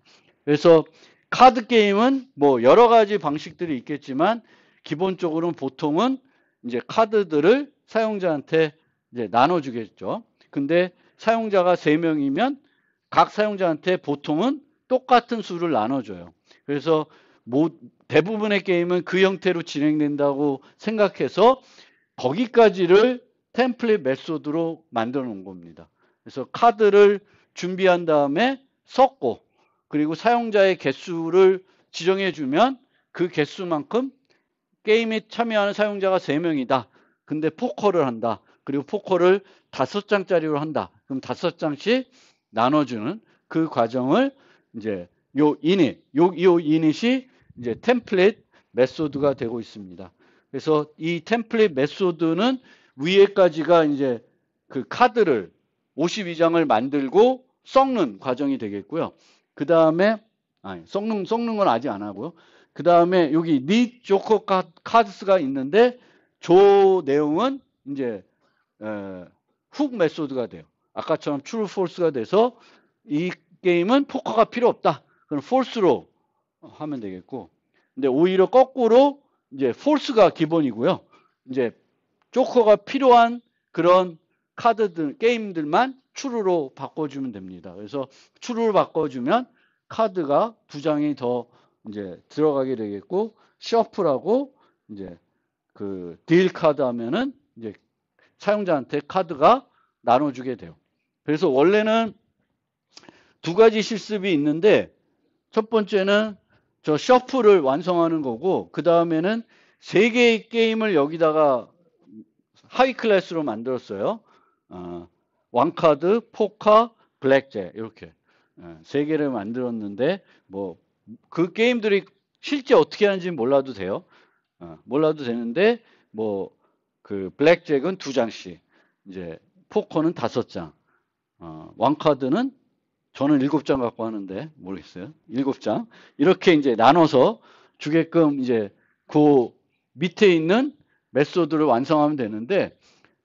그래서 카드 게임은 뭐 여러 가지 방식들이 있겠지만 기본적으로는 보통은 이제 카드들을 사용자한테 이제 나눠주겠죠. 근데 사용자가 3명이면 각 사용자한테 보통은 똑같은 수를 나눠줘요. 그래서 대부분의 게임은 그 형태로 진행된다고 생각해서 거기까지를 템플릿 메소드로 만들어 놓은 겁니다. 그래서 카드를 준비한 다음에 섞고 그리고 사용자의 개수를 지정해 주면 그 개수만큼 게임에 참여하는 사용자가 3명이다. 근데 포커를 한다. 그리고 포커를 5장짜리로 한다. 그럼 5장씩 나눠주는 그 과정을 이제 요 이닛이 이제 템플릿 메소드가 되고 있습니다. 그래서 이 템플릿 메소드는 위에까지가 이제 그 카드를 52장을 만들고 섞는 과정이 되겠고요. 그 다음에 섞는 건 아직 안 하고요. 그 다음에 여기 니 조커 카드스가 있는데 저 내용은 이제 훅 메소드가 돼요. 아까처럼 true, false가 돼서 이 게임은 포커가 필요 없다. 그럼 false로 하면 되겠고, 근데 오히려 거꾸로 이제 false가 기본이고요. 이제 조커가 필요한 그런 카드들, 게임들만 true로 바꿔주면 됩니다. 그래서 true로 바꿔주면 카드가 2장이 더 이제 들어가게 되겠고, 셔플하고 이제 그 딜 카드 하면은 이제 사용자한테 카드가 나눠주게 돼요. 그래서 원래는 2가지 실습이 있는데 첫 번째는 저 셔플을 완성하는 거고 그 다음에는 3개의 게임을 여기다가 하이 클래스로 만들었어요. 왕카드, 포카, 블랙잭 이렇게 3개를 만들었는데 뭐 그 게임들이 실제 어떻게 하는지 몰라도 돼요. 몰라도 되는데 뭐 그 블랙잭은 2장씩, 이제 포커는 5장, 왕카드는 저는 7장 갖고 하는데 모르겠어요. 7장 이렇게 이제 나눠서 주게끔 이제 그 밑에 있는 메소드를 완성하면 되는데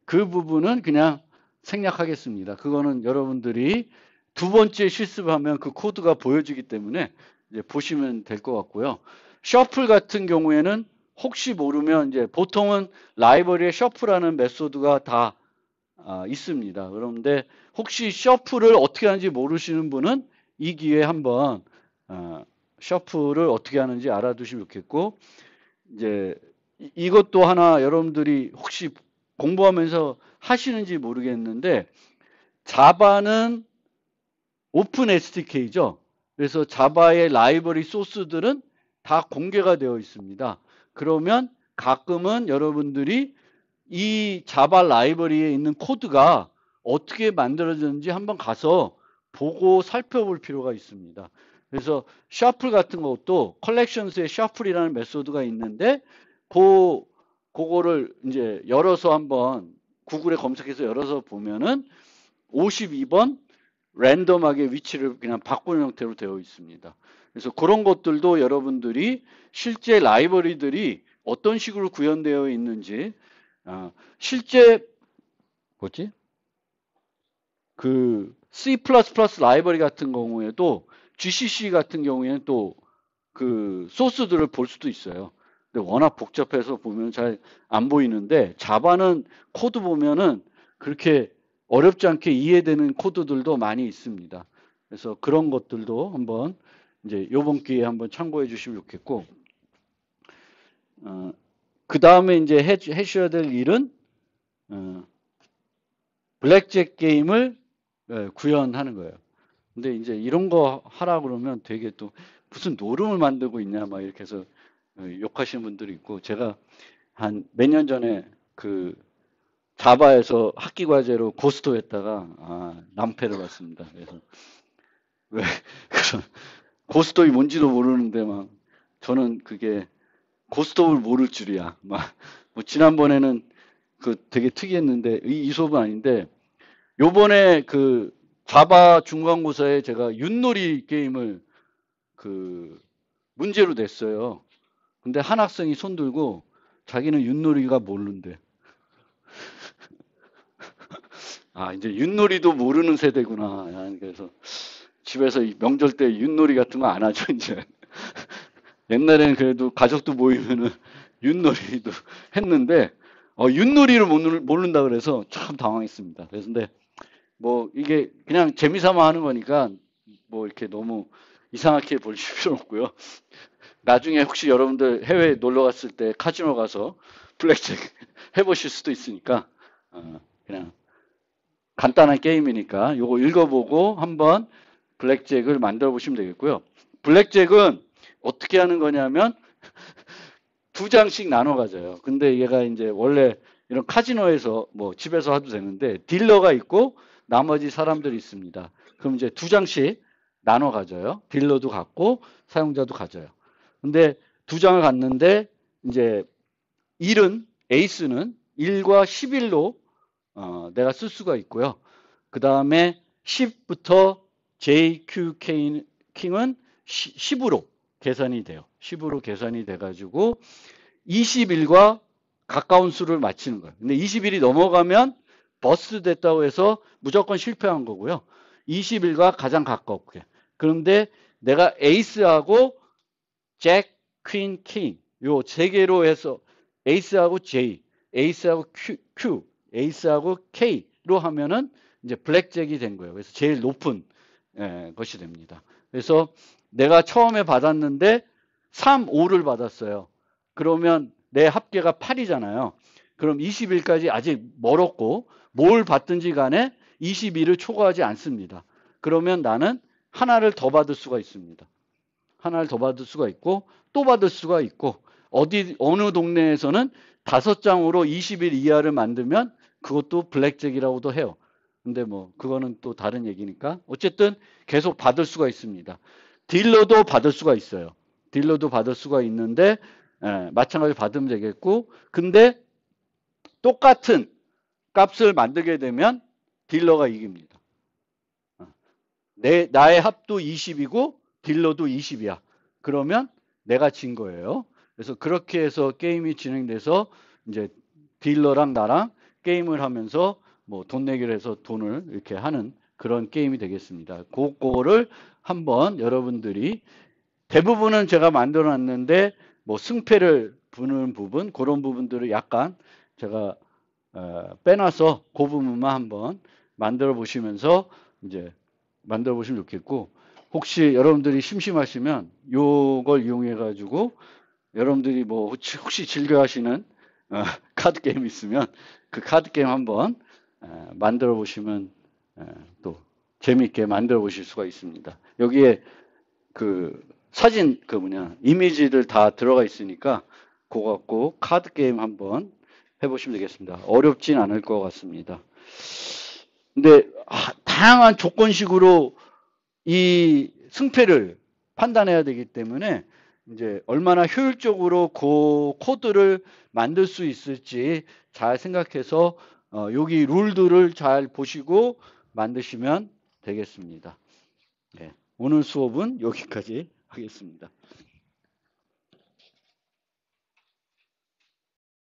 그 부분은 그냥 생략하겠습니다. 그거는 여러분들이 2번째 실습하면 그 코드가 보여지기 때문에 이제 보시면 될 것 같고요. 셔플 같은 경우에는 혹시 모르면 이제 보통은 라이브러리에 셔플하는 메소드가 다 있습니다. 그런데 혹시 셔플을 어떻게 하는지 모르시는 분은 이 기회에 한번 셔플을 어떻게 하는지 알아두시면 좋겠고, 이제 이것도 하나 여러분들이 혹시 공부하면서 하시는지 모르겠는데 자바는 오픈 SDK죠. 그래서 자바의 라이브러리 소스들은 다 공개가 되어 있습니다. 그러면 가끔은 여러분들이 이 자바 라이브러리에 있는 코드가 어떻게 만들어졌는지 한번 가서 보고 살펴볼 필요가 있습니다. 그래서 셔플 같은 것도 컬렉션스에 셔플이라는 메소드가 있는데 그거를 이제 열어서 한번 구글에 검색해서 열어서 보면은 52번 랜덤하게 위치를 그냥 바꾸는 형태로 되어 있습니다. 그래서 그런 것들도 여러분들이 실제 라이브러리들이 어떤 식으로 구현되어 있는지 실제 뭐지? 그 C++ 라이브러리 같은 경우에도 GCC 같은 경우에는 또 그 소스들을 볼 수도 있어요. 근데 워낙 복잡해서 보면 잘 안 보이는데 자바는 코드 보면은 그렇게 어렵지 않게 이해되는 코드들도 많이 있습니다. 그래서 그런 것들도 한번 이제 이번 기회에 한번 참고해 주시면 좋겠고, 그 다음에 이제 해주셔야 될 일은 블랙잭 게임을 구현하는 거예요. 근데 이제 이런 거 하라 그러면 되게 또 무슨 노름을 만들고 있냐 막 이렇게 해서 욕하시는 분들이 있고, 제가 한 몇 년 전에 그 자바에서 학기 과제로 고스톱 했다가 낭패를 봤습니다. 그래서 왜 고스톱이 뭔지도 모르는데 막 저는 그게 고스톱을 모를 줄이야. 막 뭐 지난번에는 그 되게 특이했는데 이 수업은 아닌데 요번에 그 자바 중간고사에 제가 윷놀이 게임을 그 문제로 냈어요. 근데 한 학생이 손 들고 자기는 윷놀이가 모르는데. 이제 윷놀이도 모르는 세대구나. 그래서 집에서 명절 때 윷놀이 같은 거 안 하죠, 이제. 옛날에는 그래도 가족도 모이면은 윷놀이도 했는데, 윷놀이를 모른다 그래서 참 당황했습니다. 그래서 근데 뭐 이게 그냥 재미삼아 하는 거니까 뭐 이렇게 너무 이상하게 보실 필요 없고요. 나중에 혹시 여러분들 해외 놀러 갔을 때 카지노 가서 블랙잭 해보실 수도 있으니까 그냥 간단한 게임이니까 요거 읽어보고 한번 블랙잭을 만들어 보시면 되겠고요. 블랙잭은 어떻게 하는 거냐면 두 장씩 나눠 가져요. 근데 얘가 이제 원래 이런 카지노에서 뭐 집에서 해도 되는데 딜러가 있고 나머지 사람들이 있습니다. 그럼 이제 두 장씩 나눠 가져요. 딜러도 갖고 사용자도 가져요. 근데 두 장을 갖는데 이제 1은 에이스는 1과 11로 내가 쓸 수가 있고요. 그 다음에 10부터 J, Q, 킹은 10으로 계산이 돼요. 10으로 계산이 돼가지고 21과 가까운 수를 맞히는 거예요. 근데 21이 넘어가면 버스 됐다고 해서 무조건 실패한 거고요. 21과 가장 가깝게. 그런데 내가 에이스하고 잭, 퀸, 킹 요 세 개로 해서 에이스하고 J, 에이스하고 Q, 에이스하고 K로 하면은 이제 블랙잭이 된 거예요. 그래서 제일 높은 것이 됩니다. 그래서 내가 처음에 받았는데 3, 5를 받았어요. 그러면 내 합계가 8이잖아요. 그럼 20일까지 아직 멀었고 뭘 받든지 간에 22를 초과하지 않습니다. 그러면 나는 하나를 더 받을 수가 있습니다. 하나를 더 받을 수가 있고 또 받을 수가 있고 어느 동네에서는 5장으로 20일 이하를 만들면 그것도 블랙잭이라고도 해요. 근데 뭐 그거는 또 다른 얘기니까 어쨌든 계속 받을 수가 있습니다. 딜러도 받을 수가 있어요. 딜러도 받을 수가 있는데 마찬가지로 받으면 되겠고 근데 똑같은 값을 만들게 되면 딜러가 이깁니다. 나의 합도 20이고 딜러도 20이야. 그러면 내가 진 거예요. 그래서 그렇게 해서 게임이 진행돼서 이제 딜러랑 나랑 게임을 하면서 뭐 돈 내기를 해서 돈을 이렇게 하는 그런 게임이 되겠습니다. 그거를 한번 여러분들이 대부분은 제가 만들어 놨는데 뭐 승패를 부는 부분 그런 부분들을 약간 제가 빼놔서 그 부분만 한번 만들어 보시면서 이제 만들어 보시면 좋겠고 혹시 여러분들이 심심하시면 요걸 이용해 가지고 여러분들이 뭐 혹시 즐겨 하시는 카드 게임 있으면 그 카드 게임 한번 만들어 보시면 또 재미있게 만들어 보실 수가 있습니다. 여기에 그 사진 이미지들 다 들어가 있으니까 그거 갖고 카드 게임 한번 해보시면 되겠습니다. 어렵진 않을 것 같습니다. 근데 다양한 조건식으로 이 승패를 판단해야 되기 때문에 이제 얼마나 효율적으로 그 코드를 만들 수 있을지 잘 생각해서 여기 룰들을 잘 보시고 만드시면 되겠습니다. 네, 오늘 수업은 여기까지 하겠습니다.